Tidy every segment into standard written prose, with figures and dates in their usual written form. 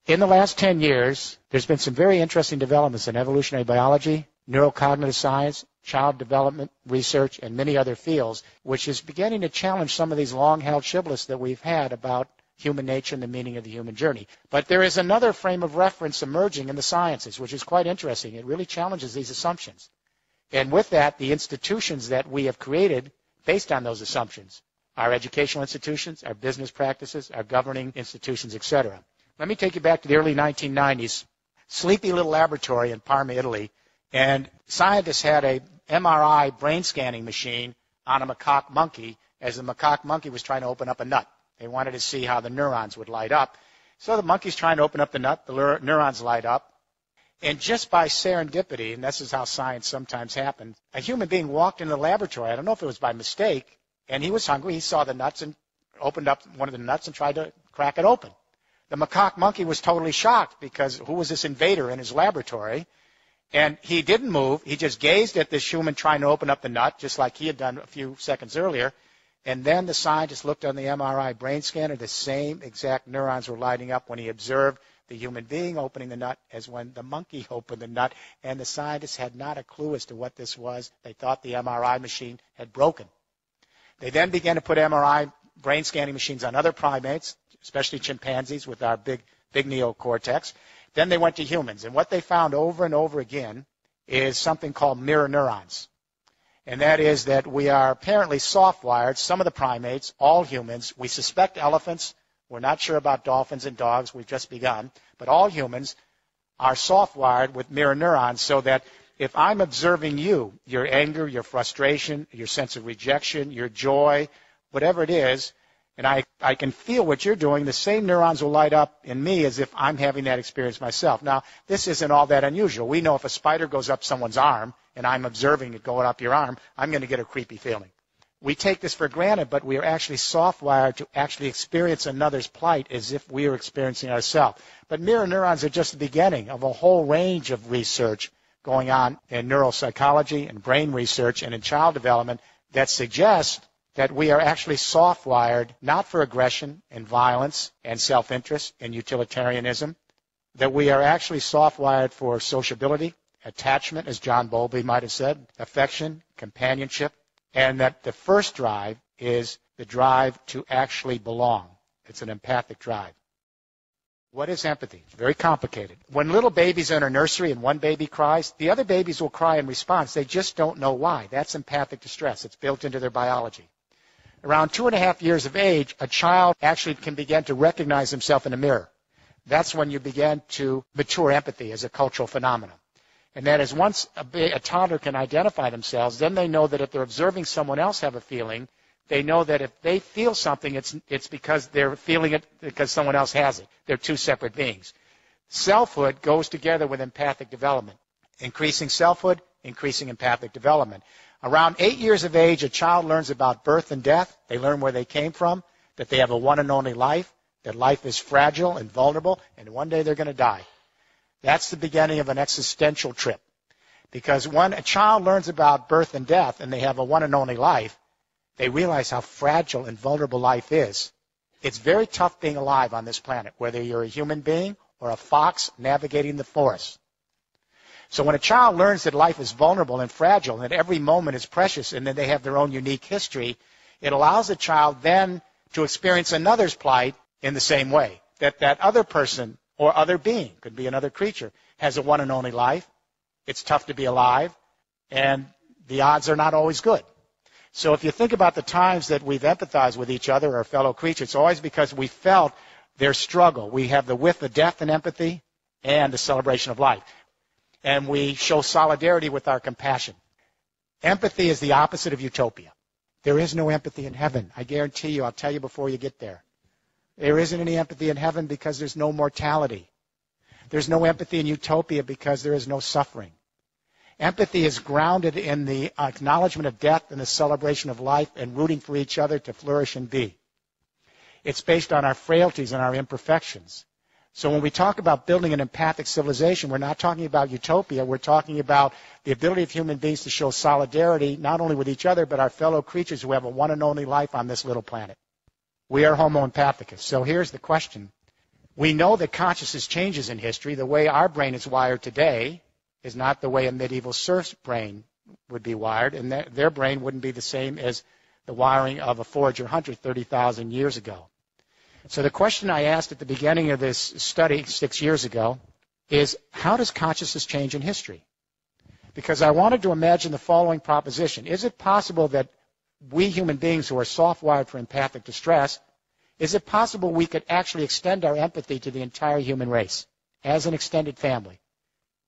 In the last 10 years, there's been some very interesting developments in evolutionary biology, neurocognitive science, child development research, and many other fields, which is beginning to challenge some of these long-held shibboleths that we've had about human nature and the meaning of the human journey. But there is another frame of reference emerging in the sciences, which is quite interesting. It really challenges these assumptions. And with that, the institutions that we have created based on those assumptions, our educational institutions, our business practices, our governing institutions, etc. Let me take you back to the early 1990s, sleepy little laboratory in Parma, Italy, and scientists had a MRI brain scanning machine on a macaque monkey as the macaque monkey was trying to open up a nut. They wanted to see how the neurons would light up. So the monkey's trying to open up the nut, the neurons light up, and just by serendipity, and this is how science sometimes happens, a human being walked into the laboratory, I don't know if it was by mistake, and he was hungry, he saw the nuts and opened up one of the nuts and tried to crack it open. The macaque monkey was totally shocked because who was this invader in his laboratory? And he didn't move. He just gazed at this human trying to open up the nut, just like he had done a few seconds earlier. And then the scientist looked on the MRI brain scanner. The same exact neurons were lighting up when he observed the human being opening the nut as when the monkey opened the nut. And the scientists had not a clue as to what this was. They thought the MRI machine had broken. They then began to put MRI brain scanning machines on other primates, especially chimpanzees with our big neocortex. Then they went to humans, and what they found over and over again is something called mirror neurons. And that is that we are apparently soft-wired, some of the primates, all humans. We suspect elephants. We're not sure about dolphins and dogs. We've just begun. But all humans are soft-wired with mirror neurons so that if I'm observing you, your anger, your frustration, your sense of rejection, your joy, whatever it is, and I can feel what you're doing, the same neurons will light up in me as if I'm having that experience myself. Now, this isn't all that unusual. We know if a spider goes up someone's arm and I'm observing it going up your arm, I'm going to get a creepy feeling. We take this for granted, but we are actually soft-wired to actually experience another's plight as if we are experiencing ourselves. But mirror neurons are just the beginning of a whole range of research going on in neuropsychology and brain research and in child development that suggests that we are actually soft-wired not for aggression and violence and self-interest and utilitarianism, that we are actually soft-wired for sociability, attachment, as John Bowlby might have said, affection, companionship, and that the first drive is the drive to actually belong. It's an empathic drive. What is empathy? It's very complicated. When little babies are in a nursery and one baby cries, the other babies will cry in response. They just don't know why. That's empathic distress. It's built into their biology. Around 2.5 years of age, a child actually can begin to recognize himself in a mirror. That's when you begin to mature empathy as a cultural phenomenon. And that is once a toddler can identify themselves, then they know that if they're observing someone else have a feeling, they know that if they feel something, it's because they're feeling it because someone else has it. They're two separate beings. Selfhood goes together with empathic development. Increasing selfhood, increasing empathic development. Around 8 years of age, a child learns about birth and death. They learn where they came from, that they have a one and only life, that life is fragile and vulnerable, and one day they're going to die. That's the beginning of an existential trip. Because when a child learns about birth and death and they have a one and only life, they realize how fragile and vulnerable life is. It's very tough being alive on this planet, whether you're a human being or a fox navigating the forest. So when a child learns that life is vulnerable and fragile and that every moment is precious and that they have their own unique history, it allows the child then to experience another's plight in the same way. That other person or other being, could be another creature, has a one and only life. It's tough to be alive, and the odds are not always good. So if you think about the times that we've empathized with each other or fellow creatures, it's always because we felt their struggle. We have the width of death in empathy and the celebration of life. And we show solidarity with our compassion. Empathy is the opposite of utopia. There is no empathy in heaven. I guarantee you, I'll tell you before you get there. There isn't any empathy in heaven because there's no mortality. There's no empathy in utopia because there is no suffering. Empathy is grounded in the acknowledgement of death and the celebration of life and rooting for each other to flourish and be. It's based on our frailties and our imperfections. So when we talk about building an empathic civilization, we're not talking about utopia. We're talking about the ability of human beings to show solidarity not only with each other but our fellow creatures who have a one and only life on this little planet. We are Homo empathicus. So here's the question. We know that consciousness changes in history. The way our brain is wired today is not the way a medieval serf's brain would be wired, and their brain wouldn't be the same as the wiring of a forager hunter 30,000 years ago. So the question I asked at the beginning of this study 6 years ago is, how does consciousness change in history? Because I wanted to imagine the following proposition. Is it possible that we human beings who are soft-wired for empathic distress, is it possible we could actually extend our empathy to the entire human race as an extended family,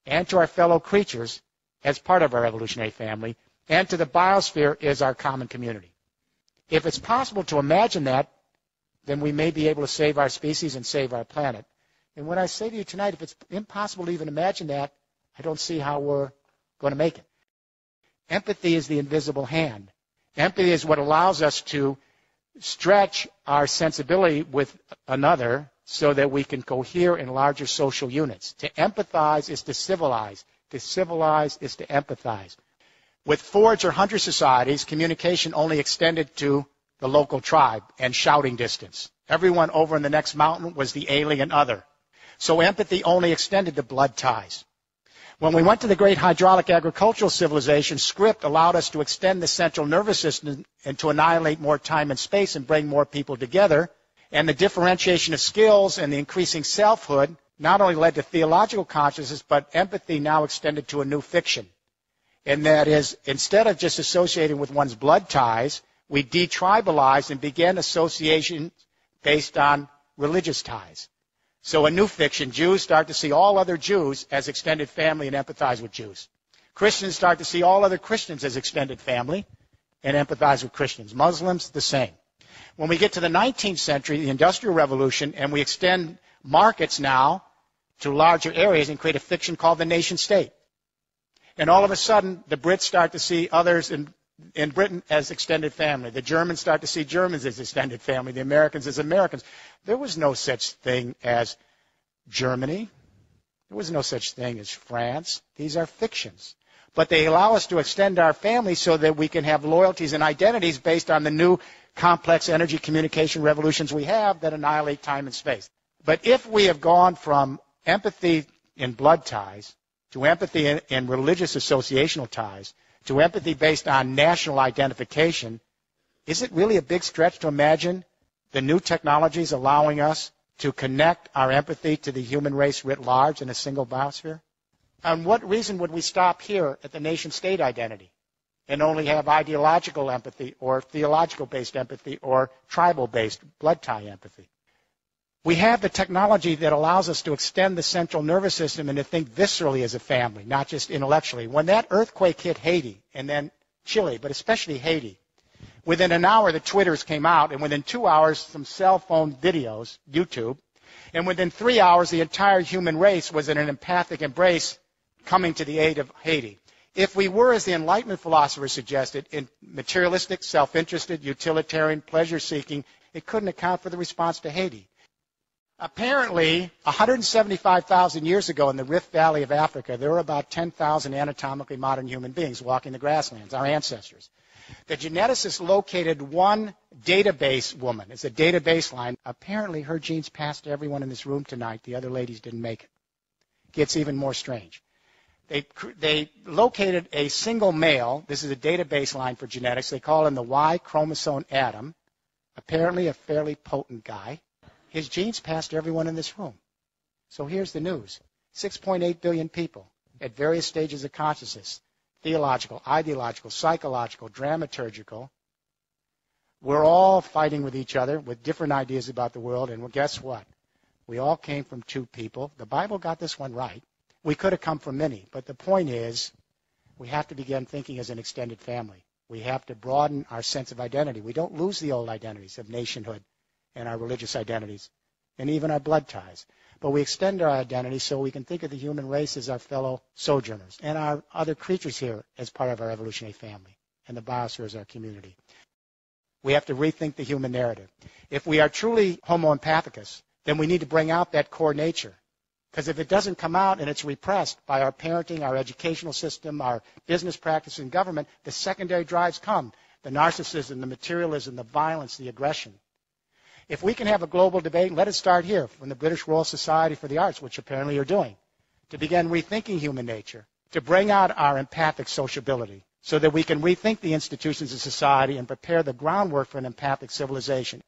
and to our fellow creatures as part of our evolutionary family, and to the biosphere as our common community? If it's possible to imagine that, then we may be able to save our species and save our planet. And when I say to you tonight, if it's impossible to even imagine that, I don't see how we're going to make it. Empathy is the invisible hand. Empathy is what allows us to stretch our sensibility with another so that we can cohere in larger social units. To empathize is to civilize. To civilize is to empathize. With forager hunter societies, communication only extended to the local tribe and shouting distance. Everyone over in the next mountain was the alien other. So empathy only extended to blood ties. When we went to the great hydraulic agricultural civilization, script allowed us to extend the central nervous system and to annihilate more time and space and bring more people together. And the differentiation of skills and the increasing selfhood not only led to theological consciousness, but empathy now extended to a new fiction. And that is, instead of just associating with one's blood ties, we detribalized and began association based on religious ties. So a new fiction, Jews start to see all other Jews as extended family and empathize with Jews. Christians start to see all other Christians as extended family and empathize with Christians. Muslims, the same. When we get to the 19th century, the Industrial Revolution, and we extend markets now to larger areas and create a fiction called the nation state. And all of a sudden, the Brits start to see others in Britain as extended family. The Germans start to see Germans as extended family. The Americans as Americans. There was no such thing as Germany. There was no such thing as France. These are fictions. But they allow us to extend our family so that we can have loyalties and identities based on the new complex energy communication revolutions we have that annihilate time and space. But if we have gone from empathy in blood ties to empathy in religious associational ties to empathy based on national identification, is it really a big stretch to imagine the new technologies allowing us to connect our empathy to the human race writ large in a single biosphere? And what reason would we stop here at the nation-state identity and only have ideological empathy or theological-based empathy or tribal-based blood tie empathy? We have the technology that allows us to extend the central nervous system and to think viscerally as a family, not just intellectually. When that earthquake hit Haiti and then Chile, but especially Haiti, within an hour the Twitters came out, and within 2 hours some cell phone videos, YouTube, and within 3 hours the entire human race was in an empathic embrace coming to the aid of Haiti. If we were, as the Enlightenment philosophers suggested, in materialistic, self-interested, utilitarian, pleasure-seeking, it couldn't account for the response to Haiti. Apparently, 175,000 years ago in the Rift Valley of Africa, there were about 10,000 anatomically modern human beings walking the grasslands, our ancestors. The geneticists located one database woman. It's a database line. Apparently, her genes passed to everyone in this room tonight. The other ladies didn't make it. Gets even more strange. They located a single male. This is a database line for genetics. They call him the Y chromosome Adam. Apparently, a fairly potent guy. His genes passed to everyone in this room. So here's the news. 6.8 billion people at various stages of consciousness, theological, ideological, psychological, dramaturgical. We're all fighting with each other with different ideas about the world, and well, guess what? We all came from two people. The Bible got this one right. We could have come from many, but the point is we have to begin thinking as an extended family. We have to broaden our sense of identity. We don't lose the old identities of nationhood and our religious identities, and even our blood ties. But we extend our identity so we can think of the human race as our fellow sojourners and our other creatures here as part of our evolutionary family, and the biosphere as our community. We have to rethink the human narrative. If we are truly homo empathicus, then we need to bring out that core nature. Because if it doesn't come out and it's repressed by our parenting, our educational system, our business practice and government, the secondary drives come. The narcissism, the materialism, the violence, the aggression. If we can have a global debate, let it start here from the British Royal Society for the Arts, which apparently you're doing, to begin rethinking human nature, to bring out our empathic sociability so that we can rethink the institutions of society and prepare the groundwork for an empathic civilization.